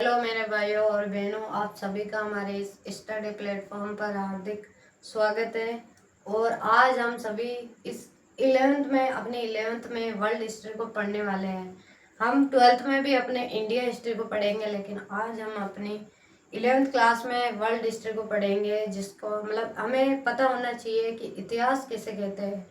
Hello मेरे भाइयों और बहनों, आप सभी का हमारे इस स्टडी प्लेटफॉर्म पर हार्दिक स्वागत है। और आज हम सभी इस अपने 11th में वर्ल्ड हिस्ट्री को पढ़ने वाले हैं। हम 12th में भी अपने इंडिया हिस्ट्री को पढ़ेंगे, लेकिन आज हम अपनी 11th क्लास में वर्ल्ड हिस्ट्री को पढ़ेंगे, जिसको हमें पता होना चाहिए कि इतिहास किसे कहते हैं।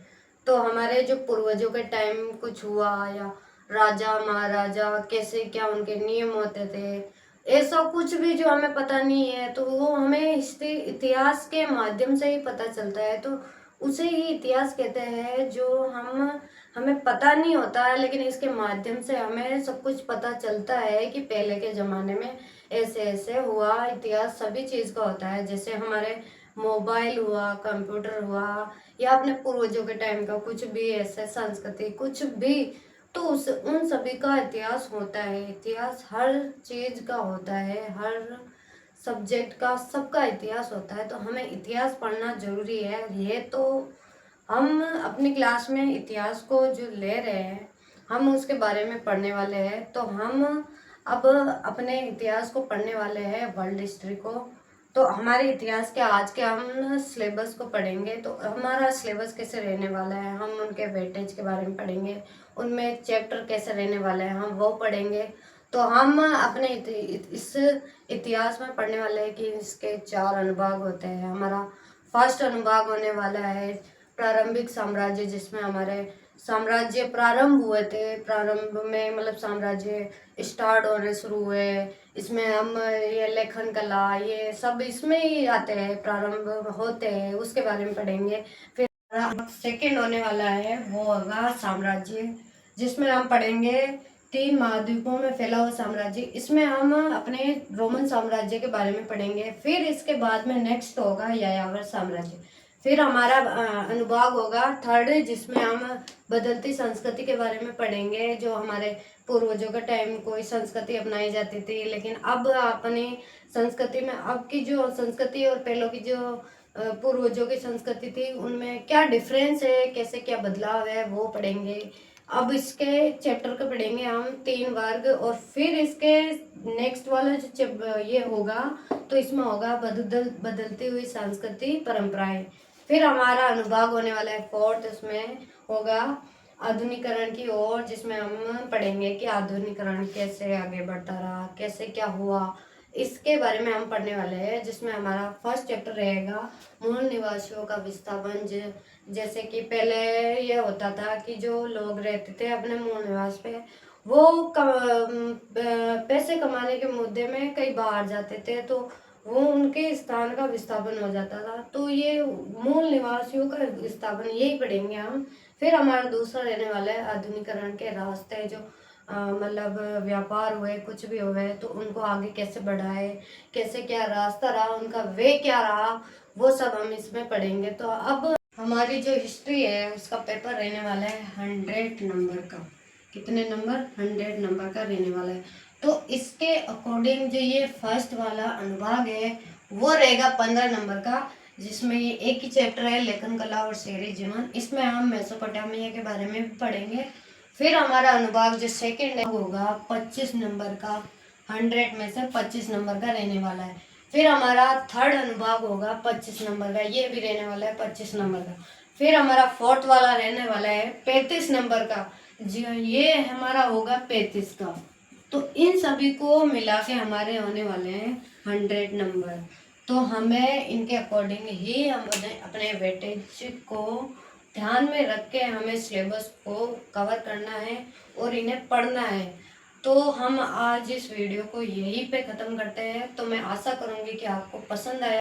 तो हमारे जो पूर्वजों के टाइम कुछ हुआ, या राजा महाराजा कैसे क्या उनके नियम होते थे, ऐसा कुछ भी जो हमें पता नहीं है, तो वो हमें इतिहास के माध्यम से ही पता चलता है। तो उसे ही इतिहास कहते हैं, जो हमें पता नहीं होता है, लेकिन इसके माध्यम से हमें सब कुछ पता चलता है कि पहले के ज़माने में ऐसे ऐसे हुआ। इतिहास सभी चीज़ का होता है, जैसे हमारे मोबाइल हुआ, कंप्यूटर हुआ, या अपने पूर्वजों के टाइम का कुछ भी ऐसे संस्कृति कुछ भी, तो उस उन सभी का इतिहास होता है। इतिहास हर चीज का होता है, हर सब्जेक्ट का सबका इतिहास होता है। तो हमें इतिहास पढ़ना जरूरी है। ये तो हम अपनी क्लास में इतिहास को जो ले रहे हैं, हम उसके बारे में पढ़ने वाले हैं। तो हम अब अपने इतिहास को पढ़ने वाले हैं, वर्ल्ड हिस्ट्री को। तो हमारे इतिहास के आज के हम सिलेबस को पढ़ेंगे। तो हमारा सिलेबस कैसे रहने वाला है, हम उनके वेटेज के बारे में पढ़ेंगे, उनमें चैप्टर कैसे रहने वाले हैं हम वो पढ़ेंगे। तो हम अपने इस इतिहास में पढ़ने वाले हैं कि इसके 4 अनुभाग होते हैं। हमारा फर्स्ट अनुभाग होने वाला है प्रारंभिक साम्राज्य, जिसमें हमारे साम्राज्य प्रारंभ हुए थे। प्रारंभ में साम्राज्य स्टार्ट होने शुरू हुए। इसमें हम ये लेखन कला ये सब इसमें ही आते हैं, प्रारंभ होते हैं, उसके बारे में पढ़ेंगे। फिर सेकंड होने वाला है वो होगा साम्राज्य, जिसमें हम पढ़ेंगे 3 महाद्वीपों में फैला हुआ साम्राज्य। इसमें हम अपने रोमन साम्राज्य के बारे में पढ़ेंगे। फिर इसके बाद में नेक्स्ट होगा यायावर साम्राज्य। फिर हमारा अनुभाग होगा थर्ड, जिसमें हम बदलती संस्कृति के बारे में पढ़ेंगे। जो हमारे पूर्वजों के टाइम कोई संस्कृति अपनाई जाती थी, लेकिन अब अपनी संस्कृति में अब की जो संस्कृति और पहलों की जो पूर्वजों की संस्कृति थी, उनमें क्या डिफरेंस है, कैसे क्या बदलाव है, वो पढ़ेंगे। अब इसके चैप्टर को पढ़ेंगे हम 3 वर्ग। और फिर इसके नेक्स्ट वाला जो ये होगा, तो इसमें होगा बदलती हुई सांस्कृतिक परंपराएं। फिर हमारा अनुभाग होने वाला है फोर्थ, उसमें होगा आधुनिकरण की ओर, जिसमें हम पढ़ेंगे कि आधुनिकरण कैसे आगे बढ़ता रहा, कैसे क्या हुआ, इसके बारे में हम पढ़ने वाले हैं। जिसमें हमारा फर्स्ट चैप्टर रहेगा मूल निवासियों का विस्थापन। जैसे कि पहले ये होता था कि जो लोग रहते थे अपने मूल निवास पे, वो पैसे कमाने के मुद्दे में कहीं बाहर जाते थे, तो वो उनके स्थान का विस्थापन हो जाता था। तो ये मूल निवासियों का विस्थापन यही पढ़ेंगे हम। फिर हमारा दूसरा रहने वाला है आधुनिकरण के रास्ते। जो व्यापार हुए, कुछ भी हुए, तो उनको आगे कैसे बढ़ाए, कैसे क्या रास्ता रहा, उनका वे क्या रहा, वो सब हम इसमें पढ़ेंगे। तो अब हमारी जो हिस्ट्री है उसका पेपर रहने वाला है 100 नंबर का। कितने नंबर? 100 नंबर का रहने वाला है। तो इसके अकॉर्डिंग जो ये फर्स्ट वाला अनुभाग है वो रहेगा 15 नंबर का, जिसमें ये एक ही चैप्टर है लेखन कला और शहरी जीवन। इसमें हम मेसोपोटामिया के बारे में भी पढ़ेंगे। फिर हमारा अनुभाग जो सेकंड होगा 25 नंबर का, 100 में से 25 नंबर का रहने वाला है। फिर हमारा थर्ड अनुभाग होगा 25 नंबर का, ये भी रहने वाला है 25 नंबर का। फिर हमारा फोर्थ वाला रहने वाला है 35 नंबर का, जी ये हमारा होगा 35 का। तो इन सभी को मिला के हमारे होने वाले हैं 100 नंबर। तो हमें इनके अकॉर्डिंग ही हम अपने वेटेज को ध्यान में रख के हमें सिलेबस को कवर करना है और इन्हें पढ़ना है। तो हम आज इस वीडियो को यहीं पे ख़त्म करते हैं। तो मैं आशा करूँगी कि आपको पसंद आया।